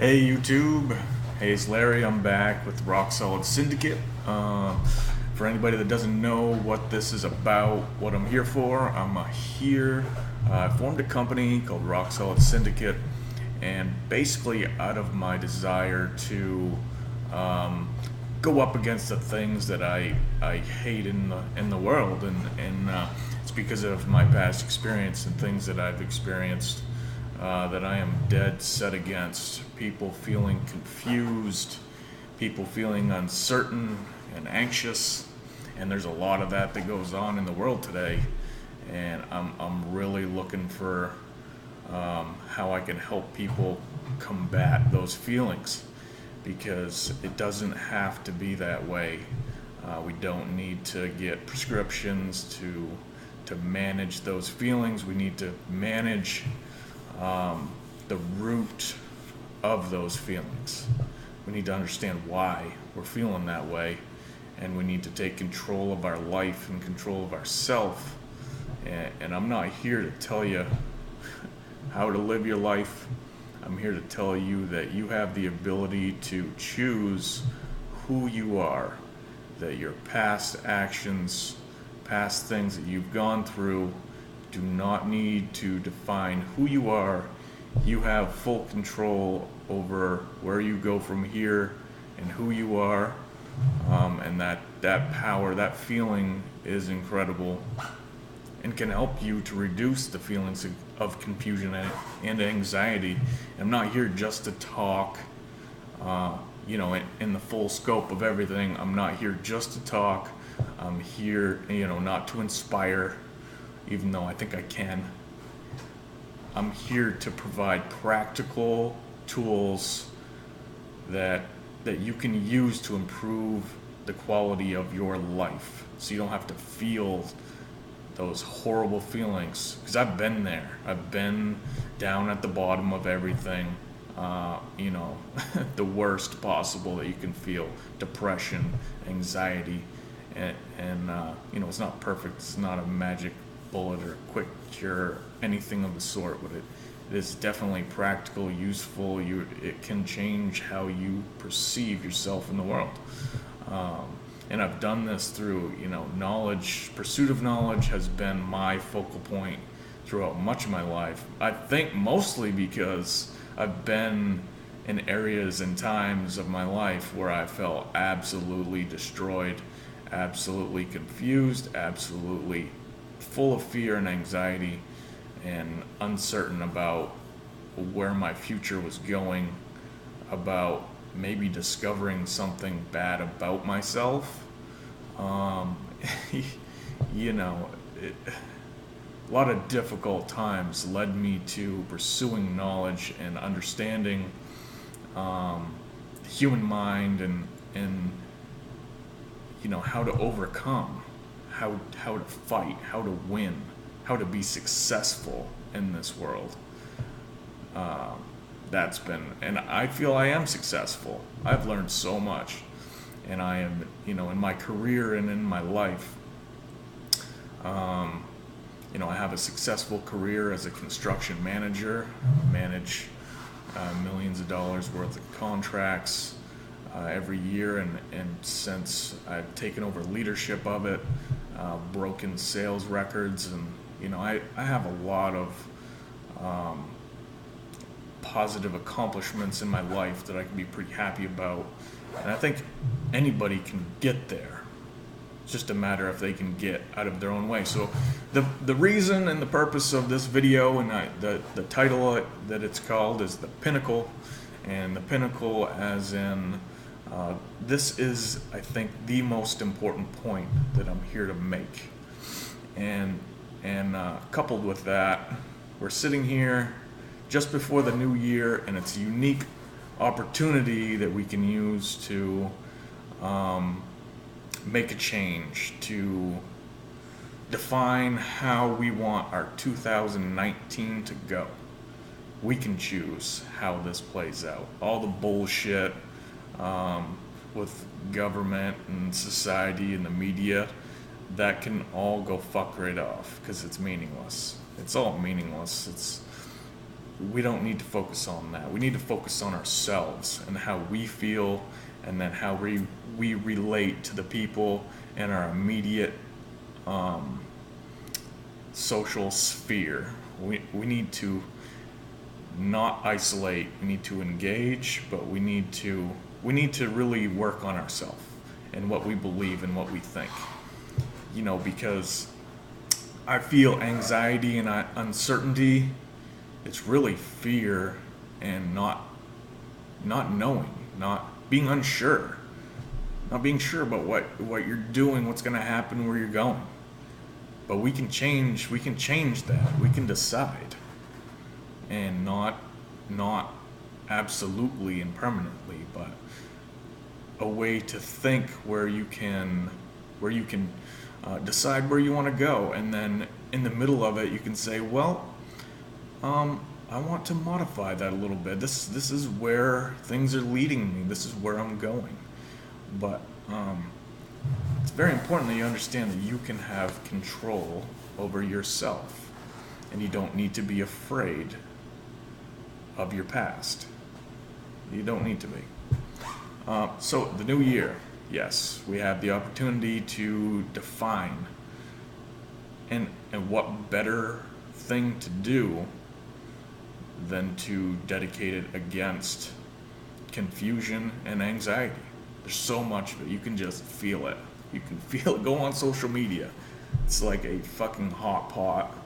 Hey YouTube, hey it's Larry. I'm back with Rock Solid Syndicate. For anybody that doesn't know what this is about, what I'm here for, I formed a company called Rock Solid Syndicate, and basically out of my desire to go up against the things that I hate in the world, and it's because of my past experience and things that I've experienced that I am dead set against. People feeling confused, people feeling uncertain and anxious, and there's a lot of that goes on in the world today. And I'm really looking for how I can help people combat those feelings, because it doesn't have to be that way. We don't need to get prescriptions to manage those feelings. We need to manage the root of those feelings. We need to understand why we're feeling that way, and we need to take control of our life and control of ourself. And I'm not here to tell you how to live your life. I'm here to tell you that you have the ability to choose who you are, that your past actions, past things that you've gone through do not need to define who you are. You have full control over where you go from here and who you are, and that power, that feeling is incredible and can help you to reduce the feelings of confusion and anxiety. I'm not here just to talk, in the full scope of everything. I'm not here just to talk. I'm here, not to inspire, even though I think I can. I'm here to provide practical tools that you can use to improve the quality of your life, so you don't have to feel those horrible feelings. Because I've been there. I've been down at the bottom of everything. The worst possible that you can feel: depression, anxiety, and it's not perfect. It's not a magic bullet or quick cure, anything of the sort. But it is definitely practical, useful. It can change how you perceive yourself in the world. And I've done this through, knowledge. Pursuit of knowledge has been my focal point throughout much of my life. I think mostly because I've been in areas and times of my life where I felt absolutely destroyed, absolutely confused, absolutely full of fear and anxiety, and uncertain about where my future was going, about maybe discovering something bad about myself. A lot of difficult times led me to pursuing knowledge and understanding the human mind, and how to overcome, how to fight, how to win, how to be successful in this world. And I feel I am successful. I've learned so much, and I am, in my career and in my life. I have a successful career as a construction manager. I manage millions of dollars worth of contracts every year, and since I've taken over leadership of it, broken sales records, and I have a lot of positive accomplishments in my life that I can be pretty happy about, and I think anybody can get there. It's just a matter if they can get out of their own way. So the reason and the purpose of this video, and the title that it's called, is the Pinnacle. And the Pinnacle as in, this is, I think, the most important point that I'm here to make. And coupled with that, we're sitting here just before the new year, and it's a unique opportunity that we can use to make a change, to define how we want our 2019 to go. We can choose how this plays out. All the bullshit with government and society and the media, that can all go fuck right off, because it's meaningless. It's all meaningless. we don't need to focus on that. We need to focus on ourselves and how we feel, and then how we relate to the people in our immediate social sphere. We need to not isolate. We need to engage, but we need to really work on ourselves and what we believe and what we think. Because I feel anxiety and uncertainty. It's really fear and not knowing, not being unsure, not being sure about what you're doing, what's going to happen, where you're going. But we can change that. We can decide, and not absolutely and permanently, but a way to think where you can decide where you want to go, and then in the middle of it you can say, well, I want to modify that a little bit. This is where things are leading me. This is where I'm going. But it's very important that you understand that you can have control over yourself, and you don't need to be afraid of your past. You don't need to be. So the new year, yes, we have the opportunity to define, and what better thing to do than to dedicate it against confusion and anxiety. There's so much of it. You can just feel it. You can feel it. Go on social media. It's like a fucking hot pot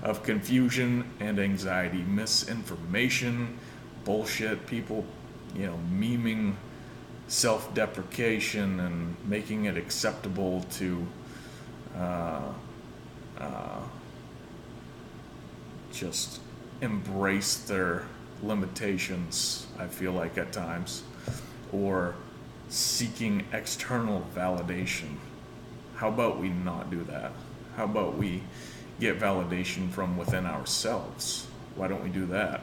of confusion and anxiety, misinformation, bullshit, people, memeing self-deprecation and making it acceptable to just embrace their limitations, I feel like at times, or seeking external validation. How about we not do that? How about we get validation from within ourselves? Why don't we do that?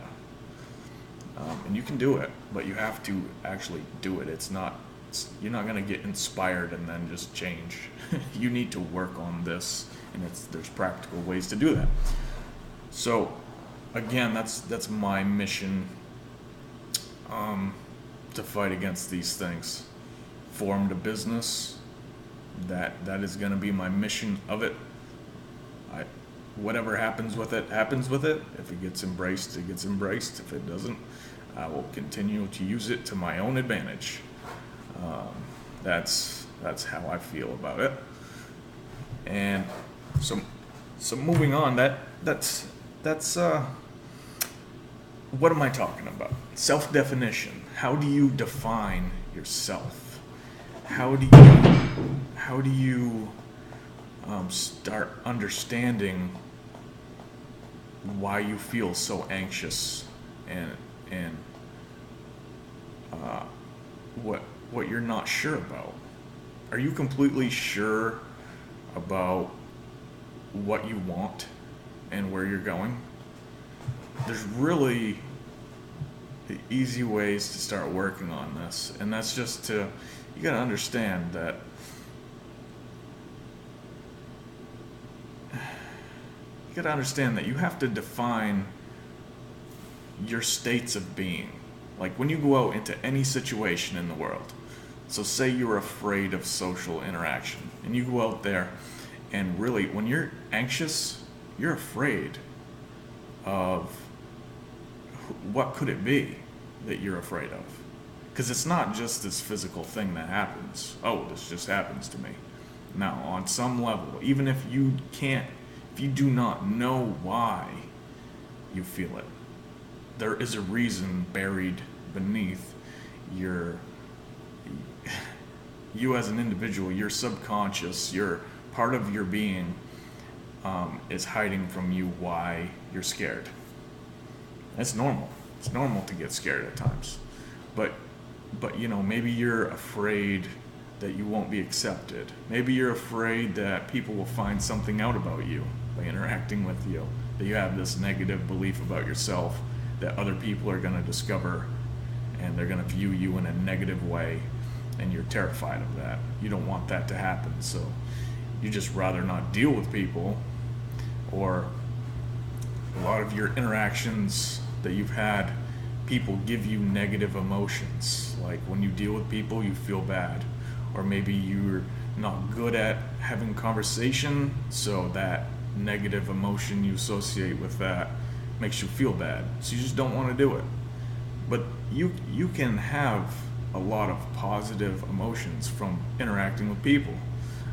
And you can do it, but you have to actually do it. You're not going to get inspired and then just change. You need to work on this, and there's practical ways to do that. So again, that's my mission, to fight against these things. Formed a business that is going to be my mission of it. Whatever happens with it, happens with it. If it gets embraced, it gets embraced. If it doesn't, I will continue to use it to my own advantage. That's how I feel about it. And so moving on, that's what am I talking about? Self-definition. How do you define yourself? How do you start understanding why you feel so anxious and what you're not sure about? Are you completely sure about what you want and where you're going? There's really easy ways to start working on this, and that's just you gotta understand that you have to define your states of being. Like when you go out into any situation in the world, so say you're afraid of social interaction, and you go out there, and really when you're anxious, you're afraid of what could it be that you're afraid of? Because it's not just this physical thing that happens. Oh, this just happens to me. No, on some level, even if you do not know why you feel it, there is a reason buried beneath you as an individual, your subconscious, your part of your being is hiding from you why you're scared. That's normal. It's normal to get scared at times. But maybe you're afraid that you won't be accepted. Maybe you're afraid that people will find something out about you by interacting with you, that you have this negative belief about yourself that other people are going to discover, and they're going to view you in a negative way, and you're terrified of that. You don't want that to happen, so you just rather not deal with people, or a lot of your interactions that you've had, people give you negative emotions. Like when you deal with people, you feel bad, or maybe you're not good at having conversation, so that negative emotion you associate with that makes you feel bad, so you just don't want to do it. But you can have a lot of positive emotions from interacting with people.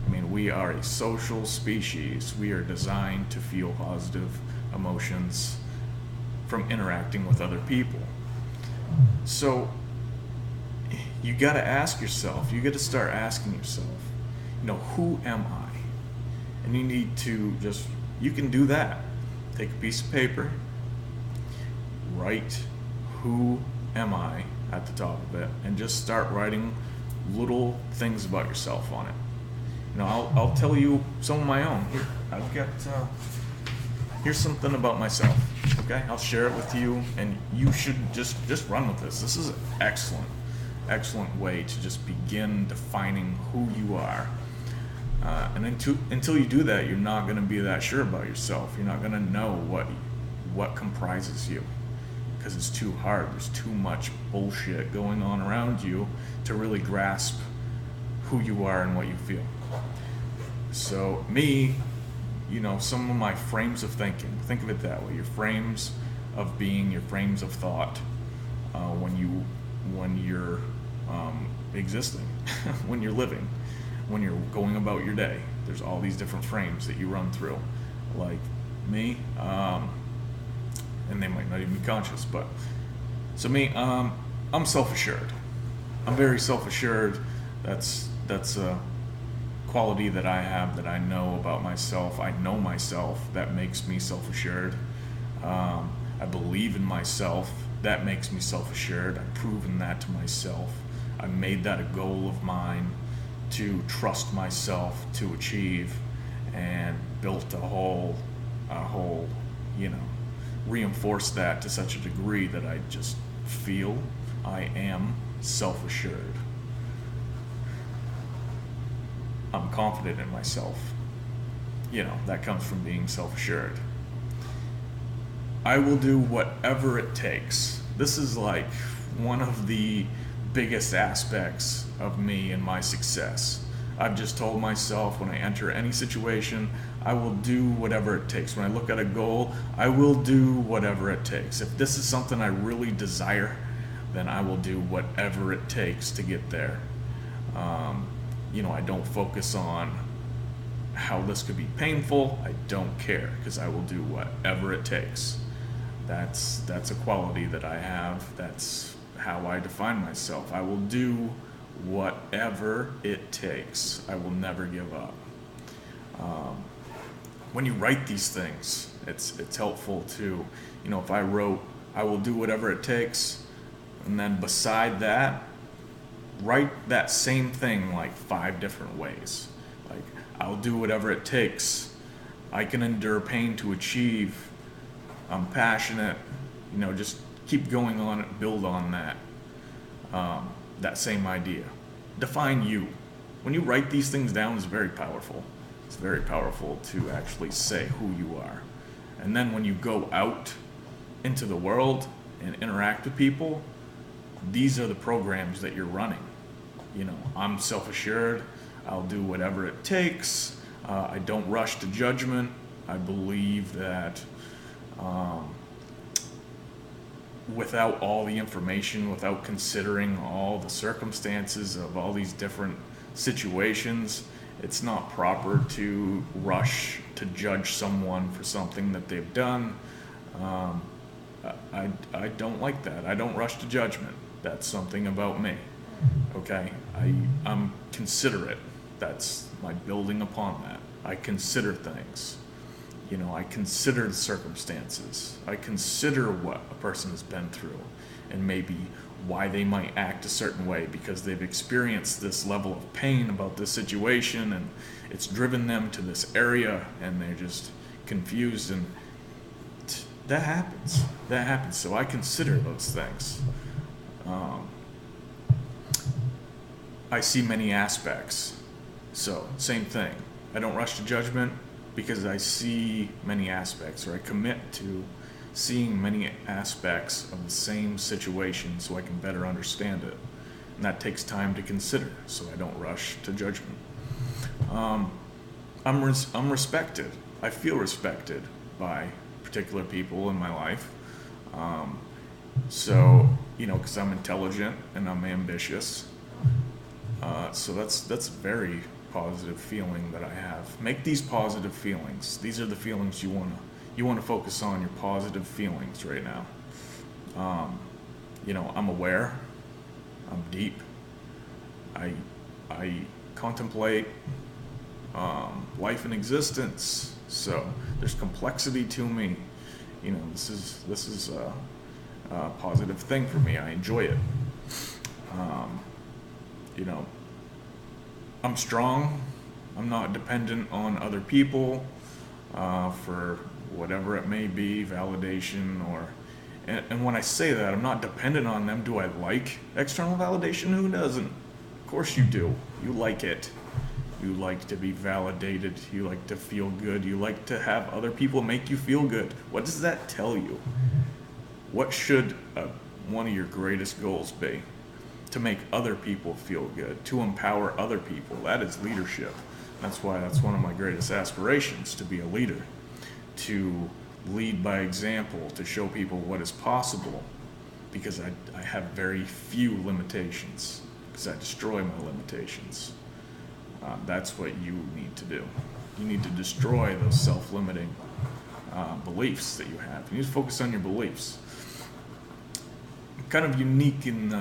I mean, we are a social species. We are designed to feel positive emotions from interacting with other people. So you got to ask yourself, you got to start asking yourself, who am I? And you need to you can do that. Take a piece of paper, write who am I at the top of it, and just start writing little things about yourself on it. I'll tell you some of my own. Here, I've got here's something about myself. Okay, I'll share it with you, and you should just run with this. This is an excellent way to just begin defining who you are. And until you do that, you're not going to be that sure about yourself. You're not going to know what comprises you, because it's too hard. There's too much bullshit going on around you to really grasp who you are and what you feel. So me, some of my frames of thinking, think of it that way, your frames of being, your frames of thought, when you're existing, when you're living, when you're going about your day. There's all these different frames that you run through. Like me, and they might not even be conscious, but so me, I'm self-assured. I'm very self-assured. That's a quality that I have, that I know about myself. I know myself. That makes me self-assured. I believe in myself. That makes me self-assured. I've proven that to myself. I made that a goal of mine, to trust myself to achieve, and built a whole, reinforce that to such a degree that I just feel I am self-assured. I'm confident in myself. That comes from being self-assured. I will do whatever it takes. This is like one of the biggest aspects of me and my success. I've just told myself, when I enter any situation, I will do whatever it takes. When I look at a goal, I will do whatever it takes. If this is something I really desire, then I will do whatever it takes to get there. I don't focus on how this could be painful. I don't care, because I will do whatever it takes. That's a quality that I have. That's how I define myself. I will do whatever it takes. I will never give up. When you write these things, it's helpful to, if I wrote, I will do whatever it takes, and then beside that, write that same thing like 5 different ways. Like, I'll do whatever it takes. I can endure pain to achieve. I'm passionate. Just keep going on it, build on that. That same idea. Define you. When you write these things down, it's very powerful. It's very powerful to actually say who you are. And then when you go out into the world and interact with people, these are the programs that you're running. I'm self-assured. I'll do whatever it takes. I don't rush to judgment. I believe that without all the information, without considering all the circumstances of all these different situations, it's not proper to rush to judge someone for something that they've done. I don't like that. I don't rush to judgment. That's something about me. Okay? I'm considerate. That's my building upon that. I consider things. I consider the circumstances. I consider what a person has been through, and maybe why they might act a certain way, because they've experienced this level of pain about this situation, and it's driven them to this area, and they're just confused, and that happens. So I consider those things. I see many aspects. So, same thing. I don't rush to judgment. because I see many aspects, or I commit to seeing many aspects of the same situation so I can better understand it. And that takes time to consider, so I don't rush to judgment. I'm respected. I feel respected by particular people in my life. So, because I'm intelligent and I'm ambitious. So that's a very positive feeling that I have. Make these positive feelings. These are the feelings you wanna focus on, your positive feelings right now. I'm aware. I'm deep. I contemplate life and existence. So there's complexity to me. This is a positive thing for me. I enjoy it. I'm strong. I'm not dependent on other people for whatever it may be, validation and when I say that, I'm not dependent on them. Do I like external validation? Who doesn't? Of course you do. You like it. You like to be validated. You like to feel good. You like to have other people make you feel good. What does that tell you? What should one of your greatest goals be? To make other people feel good, to empower other people. That is leadership. That's why that's one of my greatest aspirations, to be a leader, to lead by example, to show people what is possible, because I have very few limitations, because I destroy my limitations. That's what you need to do. You need to destroy those self-limiting beliefs that you have. You need to focus on your beliefs. I'm kind of unique in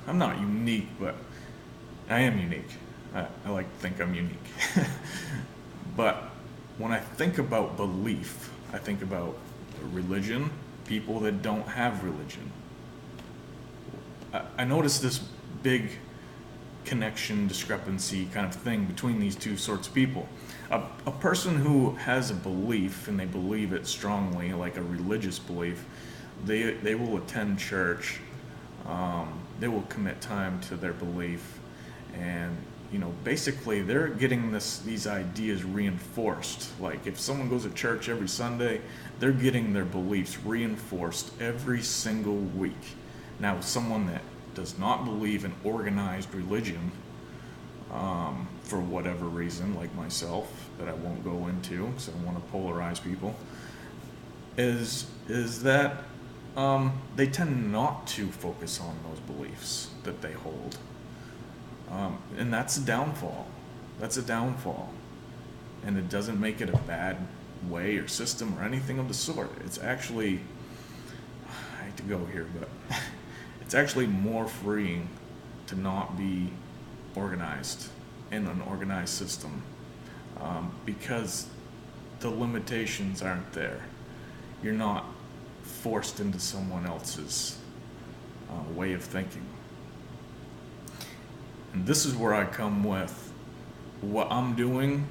I'm not unique, but I am unique. I like to think I'm unique. But when I think about belief, I think about religion, people that don't have religion. I notice this big connection, discrepancy kind of thing between these two sorts of people. A person who has a belief, and they believe it strongly, like a religious belief, they will attend church. They will commit time to their belief, and basically they're getting these ideas reinforced. Like if someone goes to church every Sunday, they're getting their beliefs reinforced every single week. Now, someone that does not believe in organized religion, for whatever reason, like myself, that I won't go into because I don't want to polarize people, is that they tend not to focus on those beliefs that they hold. And that's a downfall. That's a downfall. And it doesn't make it a bad way or system or anything of the sort. It's actually, I hate to go here, but it's actually more freeing to not be organized in an organized system, because the limitations aren't there. You're not forced into someone else's way of thinking. And this is where I come with what I'm doing.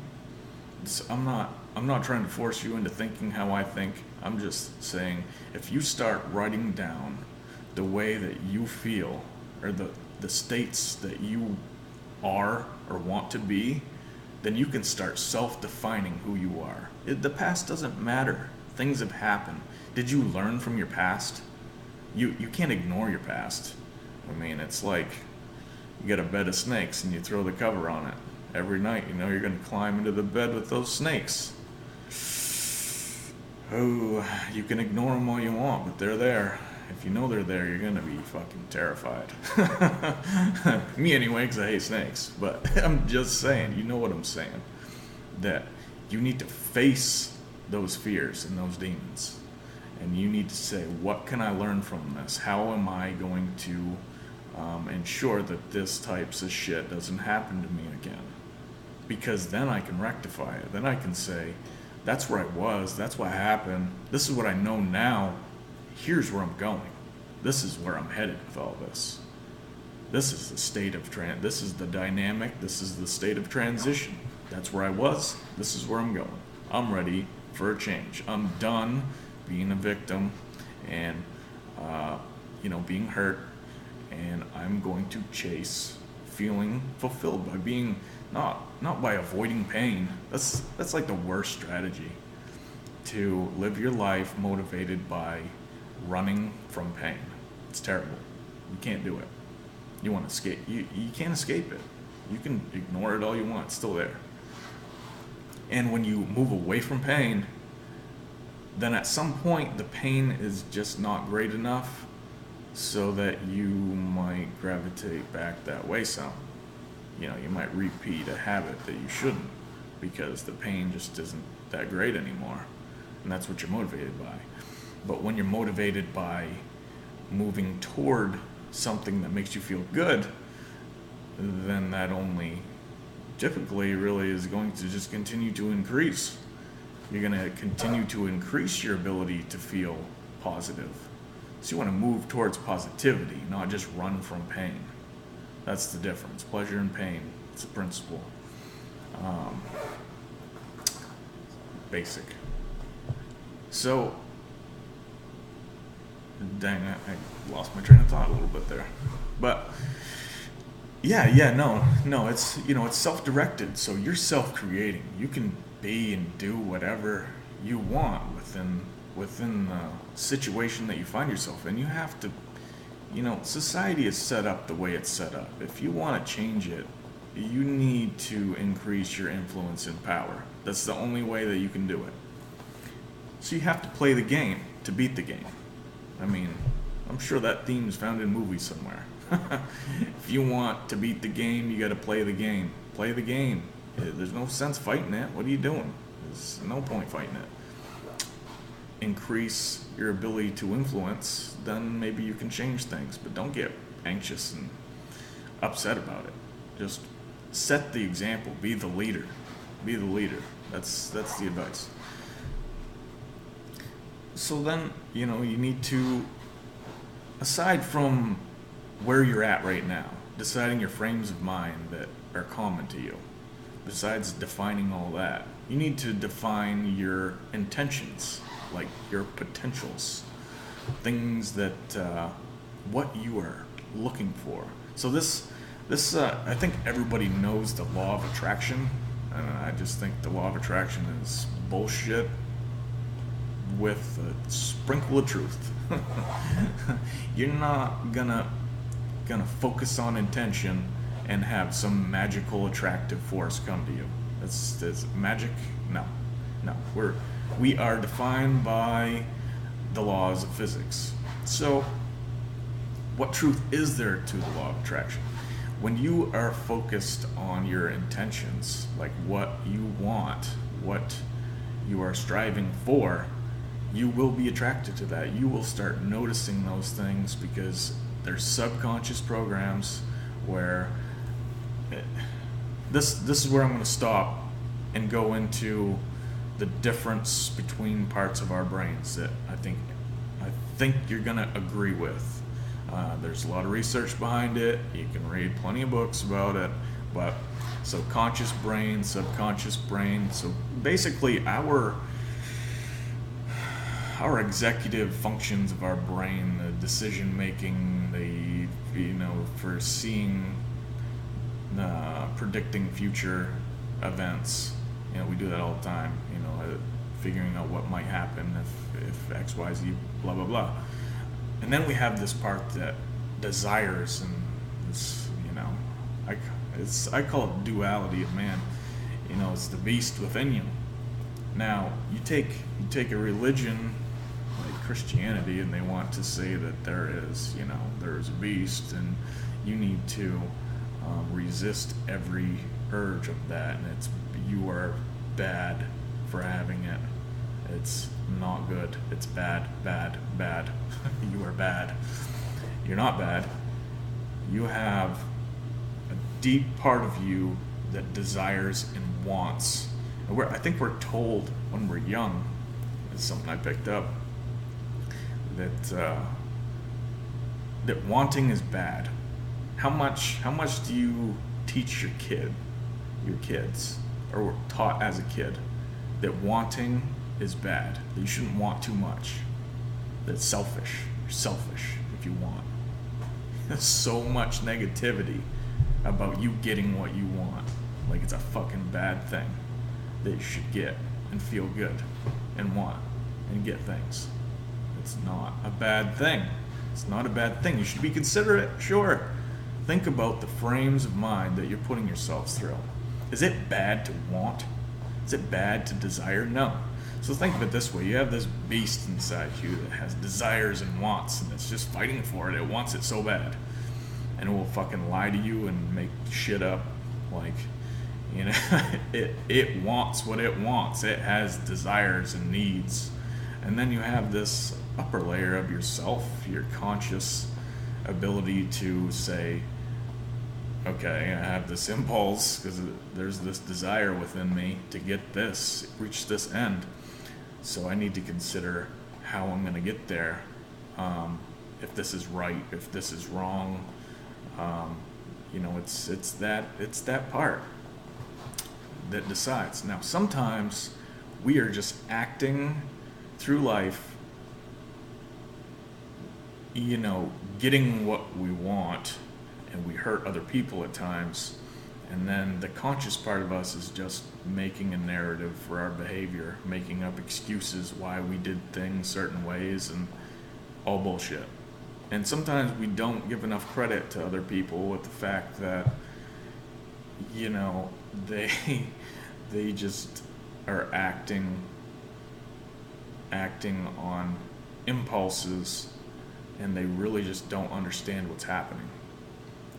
I'm not trying to force you into thinking how I think. I'm just saying, if you start writing down the way that you feel, or the states that you are or want to be, then you can start self-defining who you are. The past doesn't matter. Things have happened. Did you learn from your past? You can't ignore your past. I mean, it's like you get a bed of snakes and you throw the cover on it. Every night, you're going to climb into the bed with those snakes. Oh, you can ignore them all you want, but they're there. If you know they're there, you're going to be fucking terrified. Me anyway, because I hate snakes. But I'm just saying, you know what I'm saying. That you need to face those fears and those demons. And you need to say, what can I learn from this? How am I going to ensure that this types of shit doesn't happen to me again? Because then I can rectify it. Then I can say, that's where I was. That's what happened. This is what I know now. Here's where I'm going. This is where I'm headed with all this. This is the state of this is the dynamic. This is the state of transition. That's where I was. This is where I'm going. I'm ready for a change. I'm done being a victim and being hurt, and I'm going to chase feeling fulfilled, by being not by avoiding pain. That's like the worst strategy, to live your life motivated by running from pain. It's terrible. You can't do it. You want to escape. You can't escape it. You can ignore it all you want. It's still there. And when you move away from pain, then at some point the pain is just not great enough so that you might gravitate back that way some. You might repeat a habit that you shouldn't, because the pain just isn't that great anymore. And that's what you're motivated by. But when you're motivated by moving toward something that makes you feel good, then that only typically really is going to just continue to increase. You're going to continue to increase your ability to feel positive. So you want to move towards positivity, not just run from pain. That's the difference. Pleasure and pain. It's a principle. Basic. So, dang, I lost my train of thought a little bit there. But no, it's it's self-directed. So you're self-creating. You can be and do whatever you want within the situation that you find yourself in. You have to, society is set up the way it's set up. If you want to change it, you need to increase your influence and power. That's the only way that you can do it. So you have to play the game to beat the game. I mean, I'm sure that theme is found in movies somewhere. If you want to beat the game, you got to play the game. Play the game. There's no sense fighting it. What are you doing? There's no point fighting it. Increase your ability to influence, then maybe you can change things. But don't get anxious and upset about it. Just set the example. Be the leader. Be the leader. That's the advice. So then, you need to, aside from where you're at right now, deciding your frames of mind that are common to you, besides defining all that, you need to define your intentions, like your potentials, things that, what you are looking for. So this, I think everybody knows the law of attraction, and I just think the law of attraction is bullshit with a sprinkle of truth. You're not gonna focus on intention and have some magical attractive force come to you. That's magic. No. We are defined by the laws of physics. So what truth is there to the law of attraction? When you are focused on your intentions, like what you want, what you are striving for, you will be attracted to that. You will start noticing those things because there's subconscious programs where this is where I'm going to stop and go into the difference between parts of our brains that I think you're going to agree with. There's a lot of research behind it. You can read plenty of books about it. But so conscious brain, subconscious brain. So basically our executive functions of our brain, the decision making, foreseeing, predicting future events. We do that all the time. Figuring out what might happen if X, Y, Z, blah blah blah. And then we have this part that desires, and it's I call it duality of man. It's the beast within you. Now you take a religion like Christianity, and they want to say that there's a beast, and you need to resist every urge of that, and you are bad for having it. It's not good. It's bad. You are bad. You're not bad. You have a deep part of you that desires and wants. I think we're told when we're young, it's something I picked up, that wanting is bad. How much do you teach your kids, or were taught as a kid, that wanting is bad, that you shouldn't want too much, that's selfish. You're selfish if you want. There's so much negativity about you getting what you want. Like it's a fucking bad thing that you should get and feel good and want and get things. It's not a bad thing. It's not a bad thing. You should be considerate, sure. Think about the frames of mind that you're putting yourselves through. Is it bad to want? Is it bad to desire? No. So think of it this way. You have this beast inside you that has desires and wants, and it's just fighting for it. It wants it so bad. And it will fucking lie to you and make shit up. Like, you know, it wants what it wants. It has desires and needs. And then you have this upper layer of yourself, your conscious ability to say, okay, I have this impulse because there's this desire within me to get this, reach this end. So I need to consider how I'm going to get there, if this is right, if this is wrong. You know, it's that part that decides. Now, sometimes we are just acting through life, you know, getting what we want, and we hurt other people at times, and then the conscious part of us is just making a narrative for our behavior, making up excuses why we did things certain ways, and all bullshit. And sometimes we don't give enough credit to other people with the fact that, you know, they just are acting on impulses, and they really just don't understand what's happening.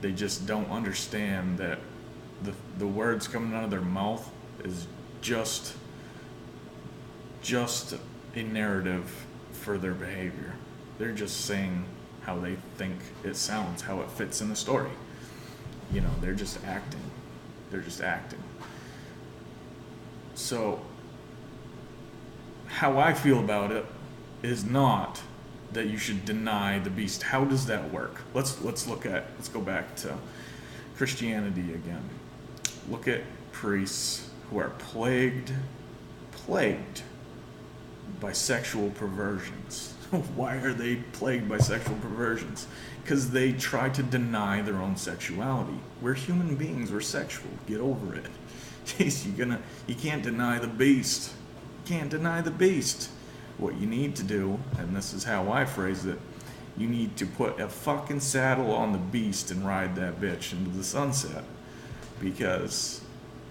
They just don't understand that the words coming out of their mouth is just a narrative for their behavior. They're just saying how they think it sounds, how it fits in the story. You know, they're just acting. So, how I feel about it is not that you should deny the beast. How does that work? Let's go back to Christianity again. Look at priests who are plagued by sexual perversions. Why are they plagued by sexual perversions? Because they try to deny their own sexuality. We're human beings, we're sexual. Get over it. Jeez, you can't deny the beast. You can't deny the beast. What you need to do, and this is how I phrase it, you need to put a fucking saddle on the beast and ride that bitch into the sunset. Because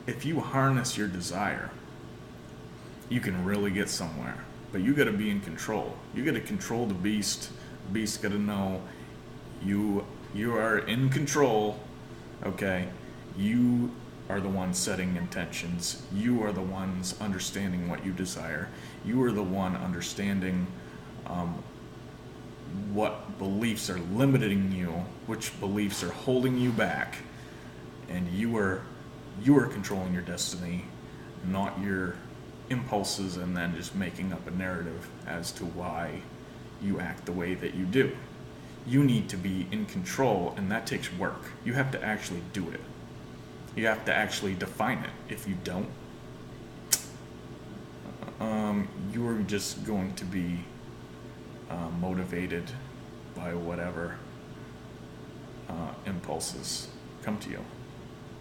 if you harness your desire, you can really get somewhere. But you gotta be in control. You gotta control the beast. The beast gotta know you are in control, okay? You are the ones setting intentions. You are the ones understanding what you desire. You are the one understanding what beliefs are limiting you, which beliefs are holding you back, and you are controlling your destiny, not your impulses, and then just making up a narrative as to why you act the way that you do. You need to be in control, and that takes work. You have to actually do it. You have to actually define it. If you don't, you're just going to be motivated by whatever impulses come to you.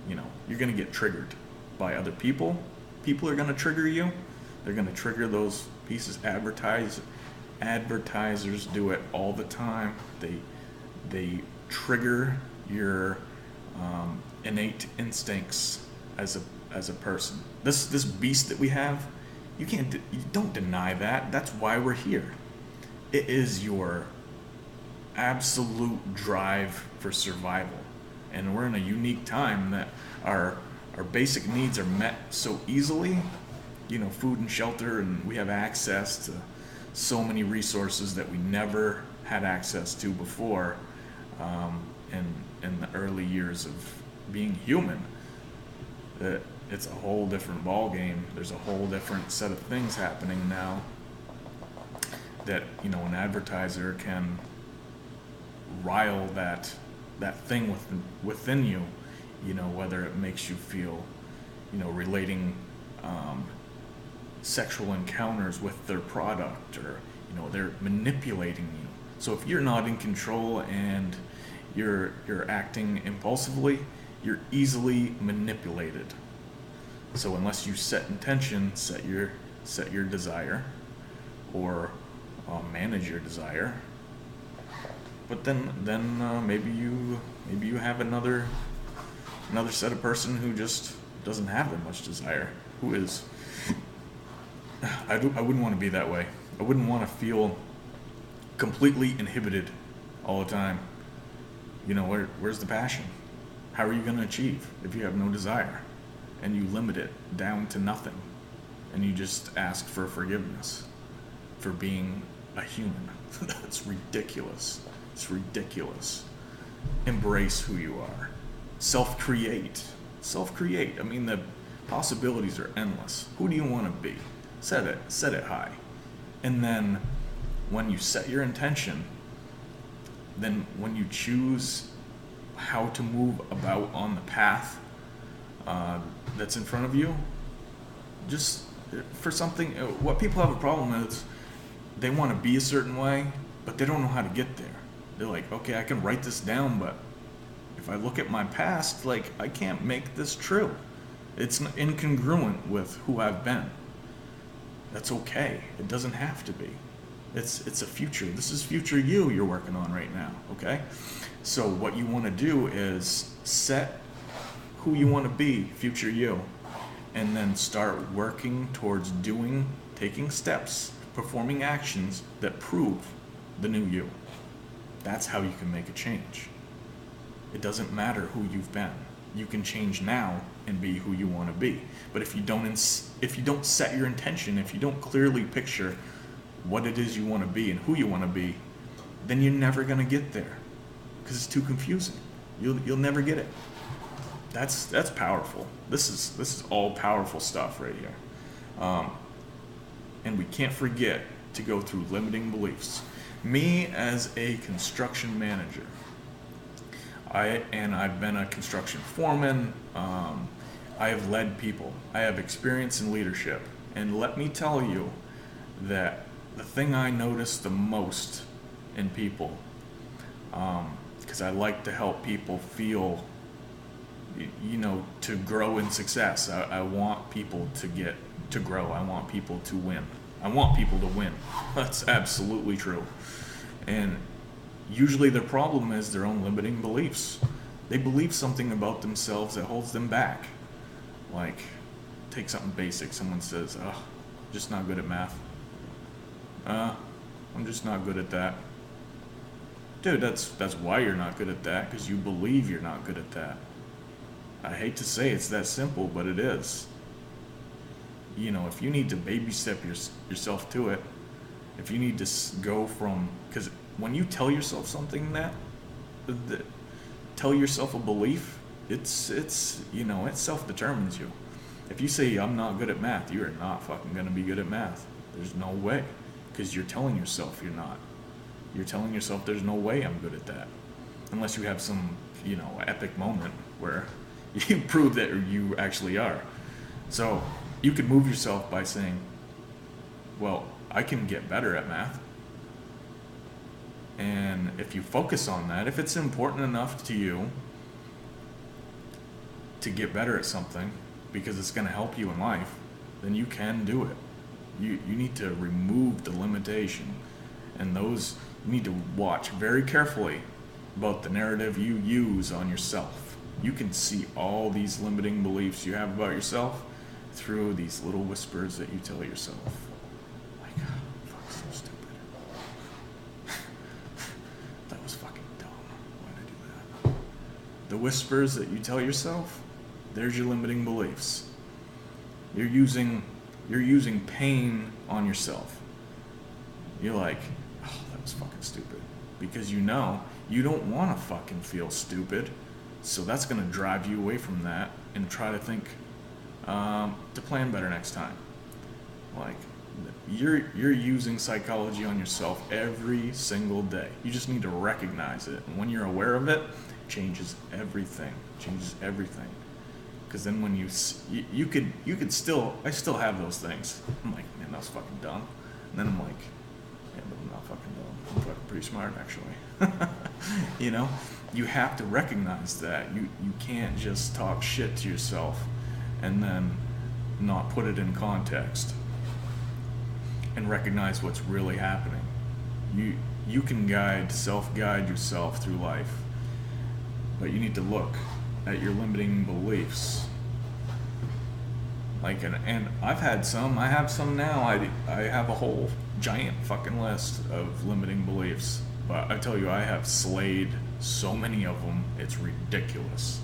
You know, you're going to get triggered by other people. People are going to trigger you. They're going to trigger those pieces. Advertisers do it all the time. They trigger your innate instincts as a person. This beast that we have, you don't deny that. That's why we're here. It is your absolute drive for survival, and we're in a unique time that our basic needs are met so easily. You know, food and shelter, and we have access to so many resources that we never had access to before. In the early years of being human, that it's a whole different ball game. There's a whole different set of things happening now that, you know, an advertiser can rile that thing within you, you know, whether it makes you feel, you know, relating sexual encounters with their product, or, you know, they're manipulating you. So if you're not in control and you're acting impulsively, you're easily manipulated. So unless you set intention, set your desire, or manage your desire. But then maybe you have another set of person who just doesn't have that much desire. Who is? I wouldn't want to be that way. I wouldn't want to feel completely inhibited all the time. Where's the passion? How are you going to achieve if you have no desire and you limit it down to nothing and you just ask for forgiveness for being a human? That's ridiculous. It's ridiculous. Embrace who you are. Self-create. I mean, the possibilities are endless. Who do you want to be? Set it high. And then when you set your intention, then when you choose how to move about on the path that's in front of you, just for something, what people have a problem is they want to be a certain way, but they don't know how to get there. They're like, okay, I can write this down, but if I look at my past, like, I can't make this true. It's incongruent with who I've been. That's okay. It doesn't have to be. It's a future. This is future you you're working on right now, okay? So what you want to do is set who you want to be, future you, and then start working towards taking steps, performing actions that prove the new you. That's how you can make a change. It doesn't matter who you've been. You can change now and be who you want to be. But if you don't set your intention, if you don't clearly picture what it is you want to be and who you want to be, then you're never going to get there because it's too confusing. You'll never get it. That's powerful. This is all powerful stuff right here. And we can't forget to go through limiting beliefs. Me as a construction manager, I've been a construction foreman. I have led people. I have experience in leadership. And let me tell you that the thing I notice the most in people, because I like to help people feel, to grow in success. I want people to grow. I want people to win. I want people to win. That's absolutely true. And usually their problem is their own limiting beliefs. They believe something about themselves that holds them back. Like, take something basic. Someone says, I'm just not good at math. I'm just not good at that. Dude, that's why you're not good at that, because you believe you're not good at that. I hate to say it's that simple, but it is. If you need to baby step yourself to it, if you need to go from, because when you tell yourself something tell yourself a belief, it self-determines you. If you say, I'm not good at math, you are not fucking going to be good at math. There's no way, because you're telling yourself you're not. You're telling yourself there's no way I'm good at that. Unless you have some, epic moment where you prove that you actually are. So you could move yourself by saying, well, I can get better at math. And if you focus on that, if it's important enough to you to get better at something because it's going to help you in life, then you can do it. You need to remove the limitation. And those, you need to watch very carefully about the narrative you use on yourself. You can see all these limiting beliefs you have about yourself through these little whispers that you tell yourself. Like, fuck, so stupid. That was fucking dumb. Why did I do that? The whispers that you tell yourself, there's your limiting beliefs. You're using pain on yourself. You're like, that was fucking stupid. Because you don't want to fucking feel stupid. So that's going to drive you away from that and try to think to plan better next time. Like, you're using psychology on yourself every single day. You just need to recognize it. And when you're aware of it, it changes everything. Because then when you could still, I still have those things. I'm like, man, that was fucking dumb. And then I'm like, yeah, but I'm not fucking dumb. I'm fucking pretty smart, actually. you have to recognize that. You can't just talk shit to yourself and then not put it in context and recognize what's really happening. You can self-guide yourself through life, but you need to look at your limiting beliefs. Like, and I have some now. I have a whole giant fucking list of limiting beliefs, but I tell you, I have slayed so many of them, it's ridiculous.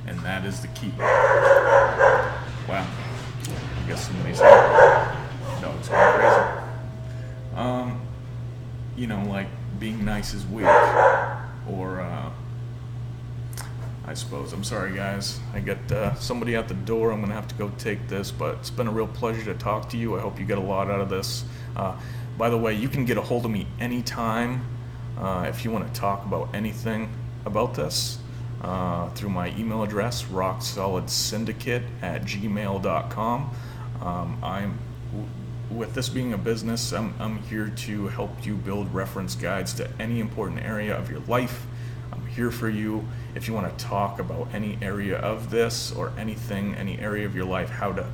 And that is the key. Wow. I guess somebody's here. Dog's going crazy. Like being nice is weak. Or, I suppose. I'm sorry, guys. I got somebody at the door. I'm going to have to go take this, but it's been a real pleasure to talk to you. I hope you get a lot out of this. By the way, you can get a hold of me anytime if you want to talk about anything about this through my email address, rocksolidsyndicate@gmail.com. With this being a business, I'm here to help you build reference guides to any important area of your life. I'm here for you. If you want to talk about any area of this or anything, any area of your life, how to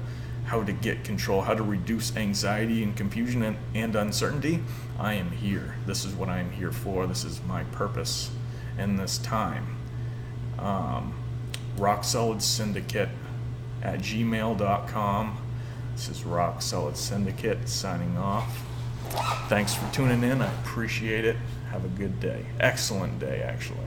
get control, how to reduce anxiety and confusion and uncertainty, I am here. This is what I am here for. This is my purpose in this time. rocksolidsyndicate@gmail.com. This is Rock Solid Syndicate signing off. Thanks for tuning in. I appreciate it. Have a good day. Excellent day, actually.